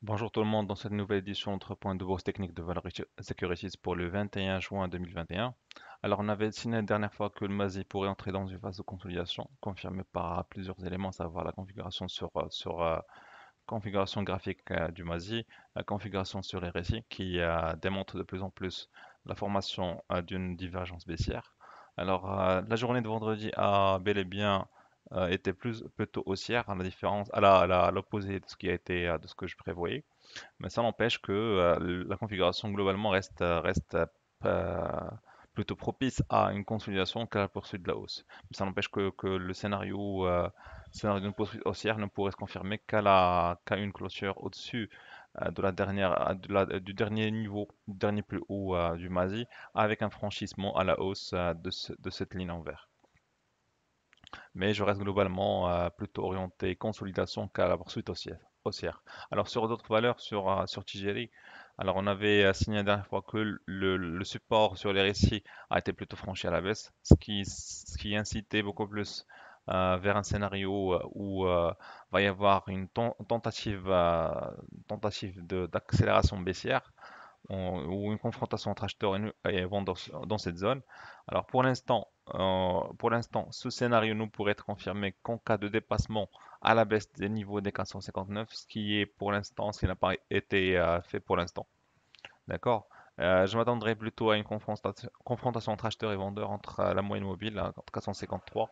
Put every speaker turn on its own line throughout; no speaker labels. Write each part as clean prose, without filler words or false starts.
Bonjour tout le monde, dans cette nouvelle édition, notre point de bourse technique de Valor Securities pour le 21 juin 2021. Alors, on avait signé la dernière fois que le MASI pourrait entrer dans une phase de consolidation, confirmée par plusieurs éléments, à savoir la configuration sur configuration graphique du MASI, la configuration sur les récits qui démontre de plus en plus la formation d'une divergence baissière. Alors, la journée de vendredi a bel et bien été plutôt haussière, à la différence, à l'opposé de ce qui a été, de ce que je prévoyais. Mais ça n'empêche que la configuration globalement reste plutôt propice à une consolidation qu'à la poursuite de la hausse. Mais ça n'empêche que le scénario d'une poursuite haussière ne pourrait se confirmer qu'à une clôture au-dessus de la dernière, du dernier niveau, du dernier plus haut du MASI, avec un franchissement à la hausse de cette ligne en vert. Mais je reste globalement plutôt orienté consolidation qu'à la poursuite haussière. Alors sur d'autres valeurs, sur Tigeri, alors on avait signé la dernière fois que le support sur les récits a été plutôt franchi à la baisse, ce qui incitait beaucoup plus vers un scénario où va y avoir une tentative d'accélération baissière ou une confrontation entre acheteurs et vendeurs dans cette zone. Alors pour l'instant, ce scénario nous pourrait être confirmé qu'en cas de dépassement à la baisse des niveaux des 459, ce qui n'a pas été fait pour l'instant. D'accord? Je m'attendrais plutôt à une confrontation entre acheteurs et vendeurs entre la moyenne mobile, entre 453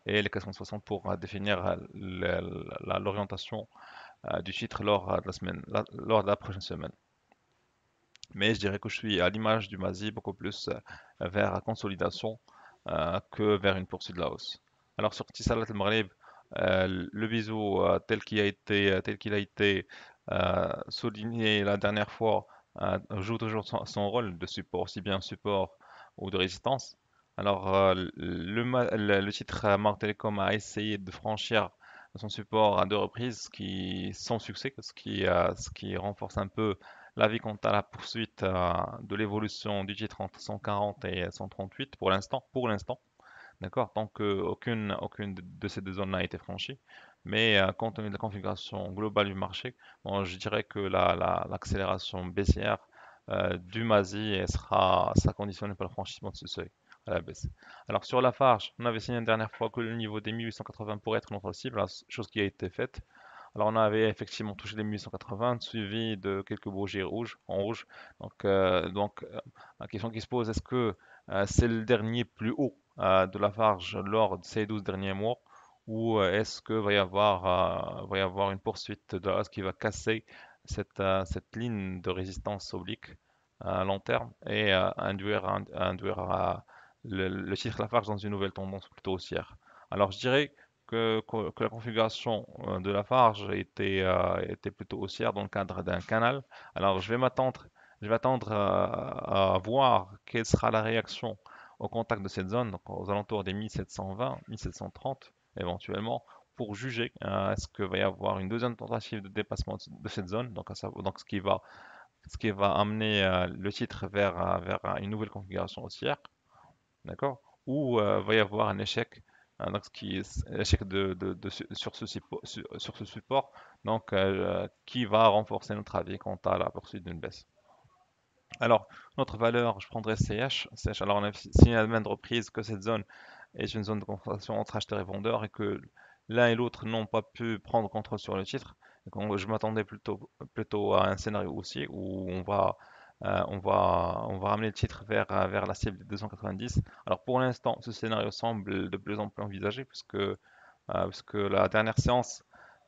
et les 460 pour définir l'orientation du titre lors de la prochaine semaine. Mais je dirais que je suis à l'image du MASI, beaucoup plus vers la consolidation que vers une poursuite de la hausse. Alors sur Tissalat El Maghrib, le biseau tel qu'il a été souligné la dernière fois joue toujours son rôle de support, aussi bien support ou de résistance. Alors le titre Mars Telecom a essayé de franchir son support à deux reprises, sans succès, ce qui renforce un peu l'avis quant à la poursuite de l'évolution du titre entre 140 et 138 pour l'instant, d'accord, tant qu'aucune de ces deux zones n'a été franchie. Mais compte tenu de la configuration globale du marché, bon, je dirais que l'accélération baissière du MASI sera conditionnée par le franchissement de ce seuil à la baisse. Alors sur la Farge, on avait signé la dernière fois que le niveau des 1880 pourrait être notre cible, chose qui a été faite. Alors on avait effectivement touché les 1880, suivi de quelques bougies rouges, en rouge. Donc, la question qui se pose, est-ce que c'est le dernier plus haut de la Farge lors de ces 12 derniers mois, ou est-ce que va y avoir une poursuite de la hausse qui va casser cette ligne de résistance oblique à long terme et induire le titre Lafarge dans une nouvelle tendance plutôt haussière. Alors je dirais que la configuration de Lafarge était plutôt haussière dans le cadre d'un canal. Alors je vais attendre à voir quelle sera la réaction au contact de cette zone, donc aux alentours des 1720, 1730 éventuellement, pour juger est-ce qu'il va y avoir une deuxième tentative de dépassement de cette zone, donc ce qui va amener le titre vers une nouvelle configuration haussière, d'accord? Ou va y avoir un échec, donc échec sur ce support, donc qui va renforcer notre avis quant à la poursuite d'une baisse. Alors, notre valeur, je prendrais CH. CH, alors on a signé à maintes reprises que cette zone est une zone de confrontation entre acheteurs et vendeurs et que l'un et l'autre n'ont pas pu prendre contrôle sur le titre. Donc, je m'attendais plutôt à un scénario aussi où on va ramener le titre vers la cible des 290. Alors pour l'instant, ce scénario semble de plus en plus envisagé puisque la dernière séance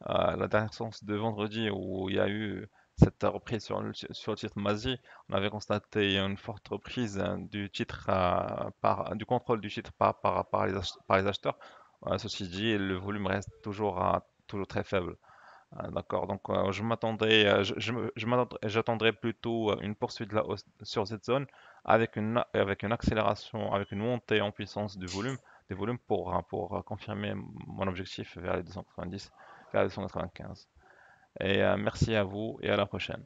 de vendredi où il y a eu cette reprise sur le titre Mazi, on avait constaté une forte reprise du contrôle du titre par les acheteurs. Ceci dit, le volume reste toujours très faible. D'accord, donc j'attendrai plutôt une poursuite de la hausse sur cette zone avec une accélération, avec une montée en puissance des volumes pour confirmer mon objectif vers les 290, vers les 295. Et merci à vous et à la prochaine.